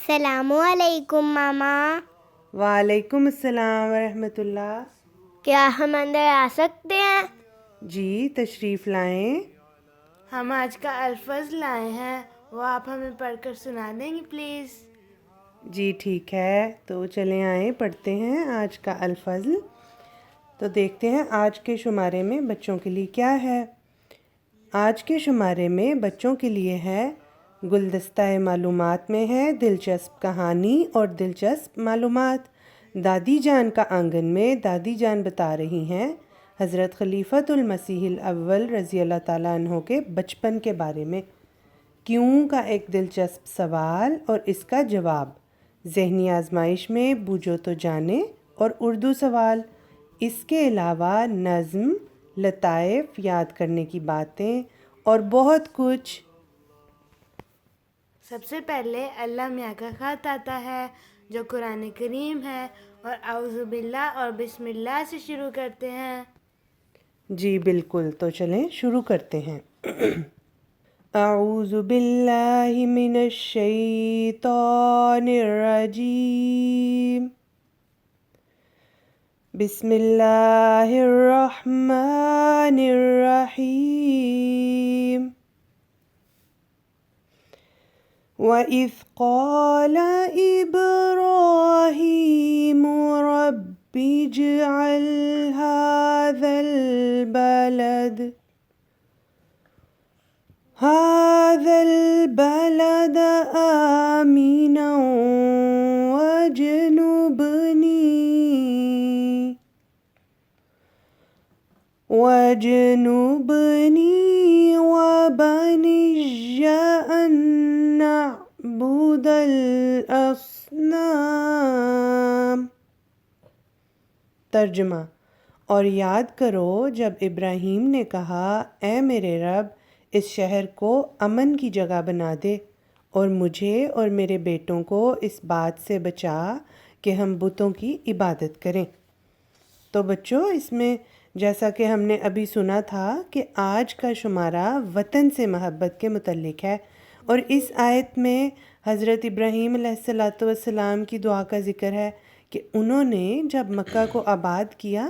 السلام علیکم ماما۔ وعلیکم السلام ورحمۃ اللہ۔ کیا ہم اندر آ سکتے ہیں؟ جی تشریف لائیں۔ ہم آج کا الفظ لائے ہیں، وہ آپ ہمیں پڑھ کر سنا دیں گی پلیز؟ جی ٹھیک ہے، تو چلیں آئیں پڑھتے ہیں آج کا الفظ۔ تو دیکھتے ہیں آج کے شمارے میں بچوں کے لیے کیا ہے۔ آج کے شمارے میں بچوں کے لیے ہے گلدستہ معلومات میں ہے دلچسپ کہانی اور دلچسپ معلومات۔ دادی جان کا آنگن میں دادی جان بتا رہی ہیں حضرت خلیفۃ المسیح الاول رضی اللہ تعالیٰ عنہ کے بچپن کے بارے میں۔ کیوں کا ایک دلچسپ سوال اور اس کا جواب، ذہنی آزمائش میں بوجھو تو جانے اور اردو سوال، اس کے علاوہ نظم، لطائف، یاد کرنے کی باتیں اور بہت کچھ۔ سب سے پہلے اللہ میاں کا خط آتا ہے جو قرآن کریم ہے، اور اعوذ باللہ اور بسم اللہ سے شروع کرتے ہیں۔ جی بالکل، تو چلیں شروع کرتے ہیں۔ اعوذ باللہ من الشیطان الرجیم، بسم اللہ الرحمن الرحیم۔ وَإِذْ قَالَ إِبْرَاهِيمُ رَبِّ اجْعَلْ هَذَا الْبَلَدَ آمِنًا وَاجْنُبْنِي وَبَنِيَّ أَن نَّعْبُدَ الْأَصْنَامَ۔ ترجمہ، اور یاد کرو جب ابراہیم نے کہا اے میرے رب اس شہر کو امن کی جگہ بنا دے اور مجھے اور میرے بیٹوں کو اس بات سے بچا کہ ہم بتوں کی عبادت کریں۔ تو بچوں اس میں جیسا کہ ہم نے ابھی سنا تھا کہ آج کا شمارہ وطن سے محبت کے متعلق ہے، اور اس آیت میں حضرت ابراہیم علیہ السلام کی دعا کا ذکر ہے کہ انہوں نے جب مکہ کو آباد کیا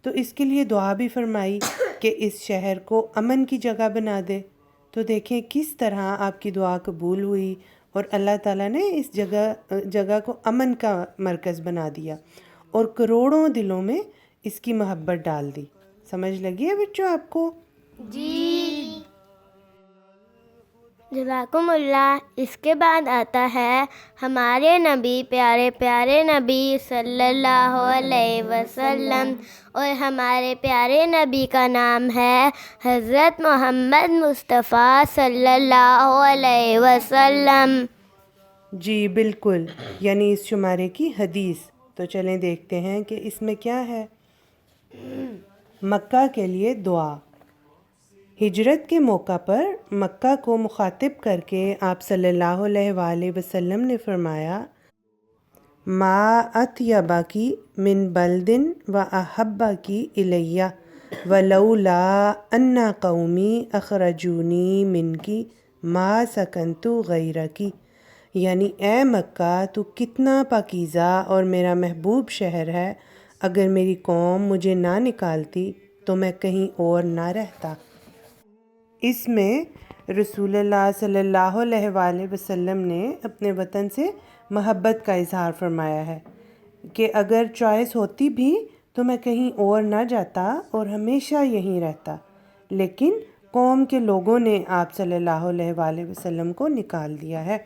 تو اس کے لیے دعا بھی فرمائی کہ اس شہر کو امن کی جگہ بنا دے۔ تو دیکھیں کس طرح آپ کی دعا قبول ہوئی اور اللہ تعالیٰ نے اس جگہ کو امن کا مرکز بنا دیا اور کروڑوں دلوں میں اس کی محبت ڈال دی۔ سمجھ لگی ہے بچوں آپ کو؟ جزاکم اللہ۔ اس کے بعد آتا ہے ہمارے نبی، پیارے پیارے نبی صلی اللہ علیہ وسلم، اور ہمارے پیارے نبی کا نام ہے حضرت محمد مصطفیٰ صلی اللہ علیہ وسلم۔ جی بالکل، یعنی اس شمارے کی حدیث۔ تو چلیں دیکھتے ہیں کہ اس میں کیا ہے۔ مکہ کے لیے دعا۔ ہجرت کے موقع پر مکہ کو مخاطب کر کے آپ صلی اللہ علیہ وآلہ وسلم نے فرمایا، ما اطیبکی من بلدن و احبکی الیہ ولولا ان قومی اخرجونی منکی ما سکنت غیرکی۔ یعنی اے مکہ تو کتنا پاکیزہ اور میرا محبوب شہر ہے، اگر میری قوم مجھے نہ نکالتی تو میں کہیں اور نہ رہتا۔ اس میں رسول اللہ صلی اللہ علیہ وآلہ وسلم نے اپنے وطن سے محبت کا اظہار فرمایا ہے کہ اگر چوائس ہوتی بھی تو میں کہیں اور نہ جاتا اور ہمیشہ یہیں رہتا، لیکن قوم کے لوگوں نے آپ صلی اللہ علیہ وآلہ وسلم کو نکال دیا ہے۔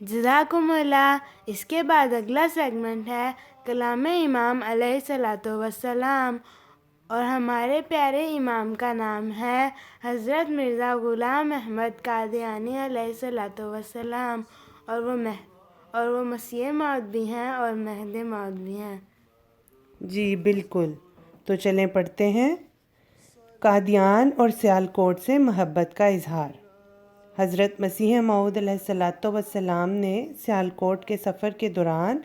جزاکم اللہ۔ اس کے بعد اگلا سیگمنٹ ہے کلام امام علیہ السلام، اور ہمارے پیارے امام کا نام ہے حضرت مرزا غلام احمد قادیانی علیہ السلام، اور وہ مسیح موعود بھی ہیں اور مہد موعود بھی ہیں۔ جی بالکل، تو چلیں پڑھتے ہیں۔ قادیان اور سیالکوٹ سے محبت کا اظہار۔ حضرت مسیح موعود علیہ السلام نے سیالکوٹ کے سفر کے دوران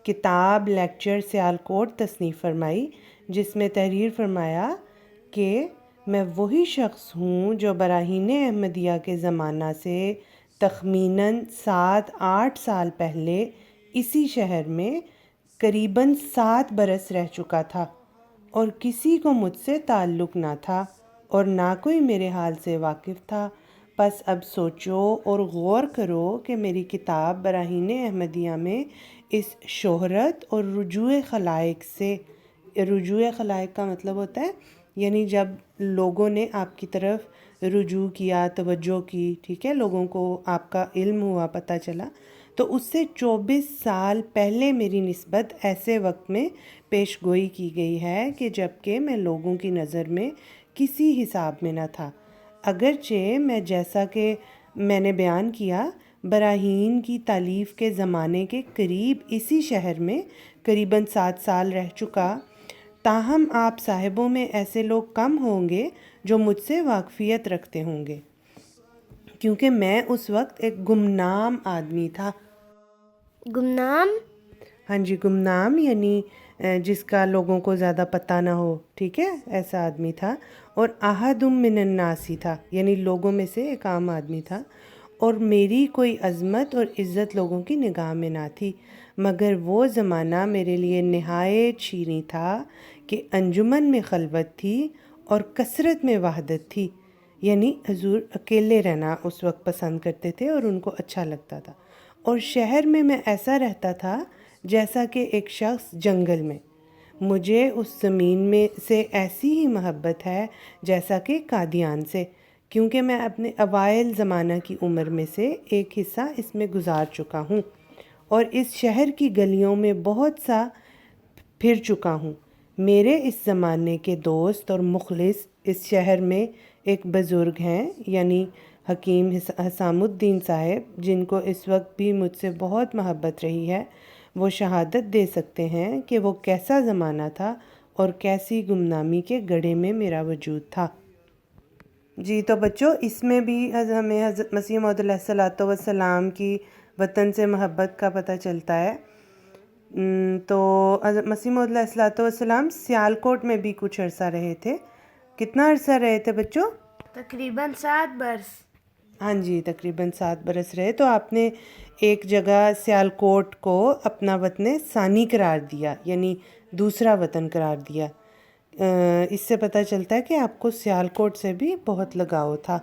کتاب لیکچر سیالکوٹ تصنیف فرمائی، جس میں تحریر فرمایا کہ میں وہی شخص ہوں جو براہین احمدیہ کے زمانہ سے تخمیناً 7-8 سال پہلے اسی شہر میں قریباً 7 برس رہ چکا تھا اور کسی کو مجھ سے تعلق نہ تھا اور نہ کوئی میرے حال سے واقف تھا۔ پس اب سوچو اور غور کرو کہ میری کتاب براہین احمدیہ میں اس شہرت اور رجوع خلائق سے، رجوع خلائق کا مطلب ہوتا ہے یعنی جب لوگوں نے آپ کی طرف رجوع کیا، توجہ کی، ٹھیک ہے، لوگوں کو آپ کا علم ہوا، پتہ چلا، تو اس سے 24 سال پہلے میری نسبت ایسے وقت میں پیش گوئی کی گئی ہے کہ جب کہ میں لوگوں کی نظر میں کسی حساب میں نہ تھا، اگرچہ میں جیسا کہ میں نے بیان کیا براہین کی تالیف کے زمانے کے قریب اسی شہر میں قریباً 7 سال رہ چکا، تاہم آپ صاحبوں میں ایسے لوگ کم ہوں گے جو مجھ سے واقفیت رکھتے ہوں گے، کیونکہ میں اس وقت ایک گمنام آدمی تھا۔ گمنام؟ ہاں جی، گمنام یعنی جس کا لوگوں کو زیادہ پتہ نہ ہو، ٹھیک ہے، ایسا آدمی تھا، اور احد من الناس ہی تھا، یعنی لوگوں میں سے ایک عام آدمی تھا، اور میری کوئی عظمت اور عزت لوگوں کی نگاہ میں نہ تھی، مگر وہ زمانہ میرے لیے نہایت شیریں تھا کہ انجمن میں خلوت تھی اور کثرت میں وحدت تھی، یعنی حضور اکیلے رہنا اس وقت پسند کرتے تھے اور ان کو اچھا لگتا تھا، اور شہر میں ایسا رہتا تھا جیسا کہ ایک شخص جنگل میں۔ مجھے اس زمین میں سے ایسی ہی محبت ہے جیسا کہ قادیان سے، کیونکہ میں اپنے اوائل زمانہ کی عمر میں سے ایک حصہ اس میں گزار چکا ہوں اور اس شہر کی گلیوں میں بہت سا پھر چکا ہوں۔ میرے اس زمانے کے دوست اور مخلص اس شہر میں ایک بزرگ ہیں، یعنی حکیم حسام الدین صاحب، جن کو اس وقت بھی مجھ سے بہت محبت رہی ہے، وہ شہادت دے سکتے ہیں کہ وہ کیسا زمانہ تھا اور کیسی گمنامی کے گڑھے میں میرا وجود تھا۔ جی تو بچوں، اس میں بھی ہمیں حضرت مسیح موعود علیہ الصلوۃ والسلام کی وطن سے محبت کا پتہ چلتا ہے۔ تو حضرت مسیح موعود علیہ الصلوۃ والسلام سیالکوٹ میں بھی کچھ عرصہ رہے تھے۔ کتنا عرصہ رہے تھے بچوں؟ تقریباً 7 برس۔ ہاں جی، تقریباً 7 برس رہے۔ تو آپ نے ایک جگہ سیالکوٹ کو اپنا وطن ثانی قرار دیا، یعنی دوسرا وطن قرار دیا۔ اس سے پتہ چلتا ہے کہ آپ کو سیالکوٹ سے بھی بہت لگاؤ تھا۔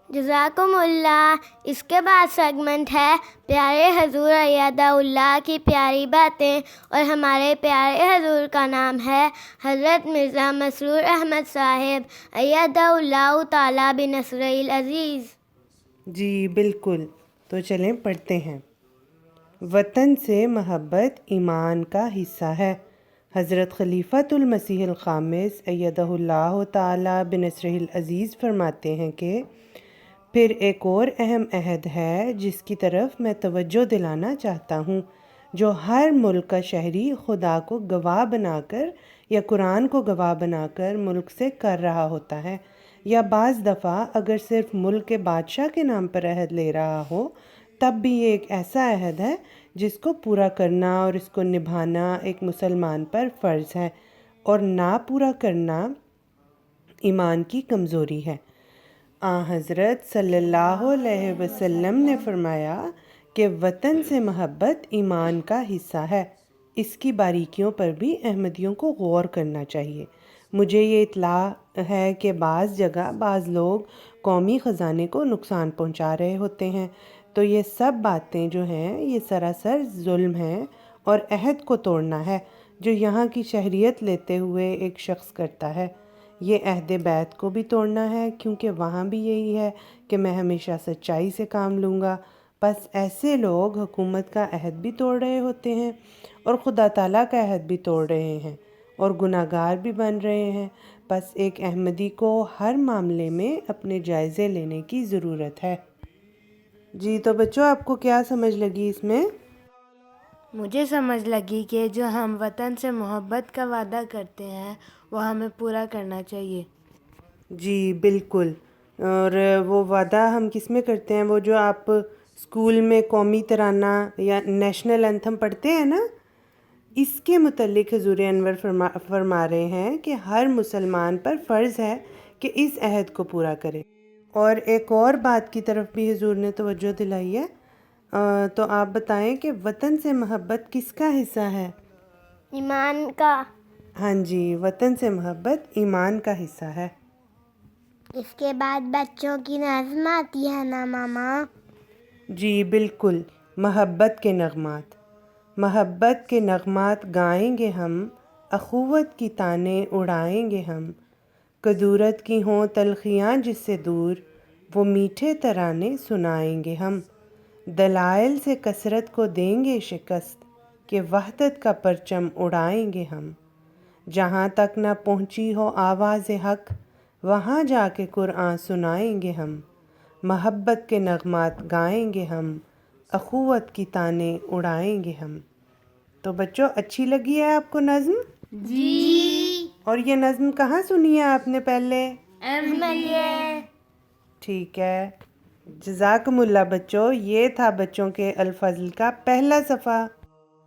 جزاکم اللہ۔ اس کے بعد سیگمنٹ ہے پیارے حضور ایدہ اللہ کی پیاری باتیں، اور ہمارے پیارے حضور کا نام ہے حضرت مرزا مسرور احمد صاحب ایدہ اللہ تعالیٰ بنصر العزیز۔ جی بالکل، تو چلیں پڑھتے ہیں۔ وطن سے محبت ایمان کا حصہ ہے۔ حضرت خلیفۃ المسیح الخامس ایدہ اللہ تعالیٰ بنصرہ العزیز فرماتے ہیں کہ پھر ایک اور اہم عہد ہے جس کی طرف میں توجہ دلانا چاہتا ہوں، جو ہر ملک کا شہری خدا کو گواہ بنا کر یا قرآن کو گواہ بنا کر ملک سے کر رہا ہوتا ہے، یا بعض دفعہ اگر صرف ملک کے بادشاہ کے نام پر عہد لے رہا ہو، تب بھی یہ ایک ایسا عہد ہے جس کو پورا کرنا اور اس کو نبھانا ایک مسلمان پر فرض ہے، اور نہ پورا کرنا ایمان کی کمزوری ہے۔ حضرت صلی اللہ علیہ وسلم نے فرمایا کہ وطن سے محبت ایمان کا حصہ ہے۔ اس کی باریکیوں پر بھی احمدیوں کو غور کرنا چاہیے۔ مجھے یہ اطلاع ہے کہ بعض جگہ بعض لوگ قومی خزانے کو نقصان پہنچا رہے ہوتے ہیں، تو یہ سب باتیں جو ہیں یہ سراسر ظلم ہیں اور عہد کو توڑنا ہے جو یہاں کی شہریت لیتے ہوئے ایک شخص کرتا ہے۔ یہ عہد بیعت کو بھی توڑنا ہے، کیونکہ وہاں بھی یہی ہے کہ میں ہمیشہ سچائی سے کام لوں گا۔ بس ایسے لوگ حکومت کا عہد بھی توڑ رہے ہوتے ہیں اور خدا تعالیٰ کا عہد بھی توڑ رہے ہیں اور گناہ گار بھی بن رہے ہیں۔ بس ایک احمدی کو ہر معاملے میں اپنے جائزے لینے کی ضرورت ہے۔ جی تو بچوں، آپ کو کیا سمجھ لگی اس میں؟ مجھے سمجھ لگی کہ جو ہم وطن سے محبت کا وعدہ کرتے ہیں وہ ہمیں پورا کرنا چاہیے۔ جی بالکل، اور وہ وعدہ ہم کس میں کرتے ہیں؟ وہ جو آپ اسکول میں قومی ترانہ یا نیشنل اینتھم پڑھتے ہیں نا، اس کے متعلق حضور انور فرما رہے ہیں کہ ہر مسلمان پر فرض ہے کہ اس عہد کو پورا کرے، اور ایک اور بات کی طرف بھی حضور نے توجہ دلائی ہے، تو آپ بتائیں کہ وطن سے محبت کس کا حصہ ہے؟ ایمان کا۔ ہاں جی، وطن سے محبت ایمان کا حصہ ہے۔ اس کے بعد بچوں کی نظم آتی ہے نا ماما؟ جی بالکل، محبت کے نغمات۔ محبت کے نغمات گائیں گے ہم، اخوت کی تانیں اڑائیں گے ہم، کدورت کی ہوں تلخیاں جس سے دور، وہ میٹھے ترانے سنائیں گے ہم، دلائل سے کثرت کو دیں گے شکست، کہ وحدت کا پرچم اڑائیں گے ہم، جہاں تک نہ پہنچی ہو آواز حق، وہاں جا کے قرآن سنائیں گے ہم، محبت کے نغمات گائیں گے ہم، اخوت کی تانیں اڑائیں گے ہم۔ تو بچوں، اچھی لگی ہے آپ کو نظم؟ جی۔ اور یہ نظم کہاں سنی ہے آپ نے پہلے؟ ٹھیک ہے، جزاکم اللہ بچوں۔ یہ تھا بچوں کے الفضل کا پہلا صفحہ۔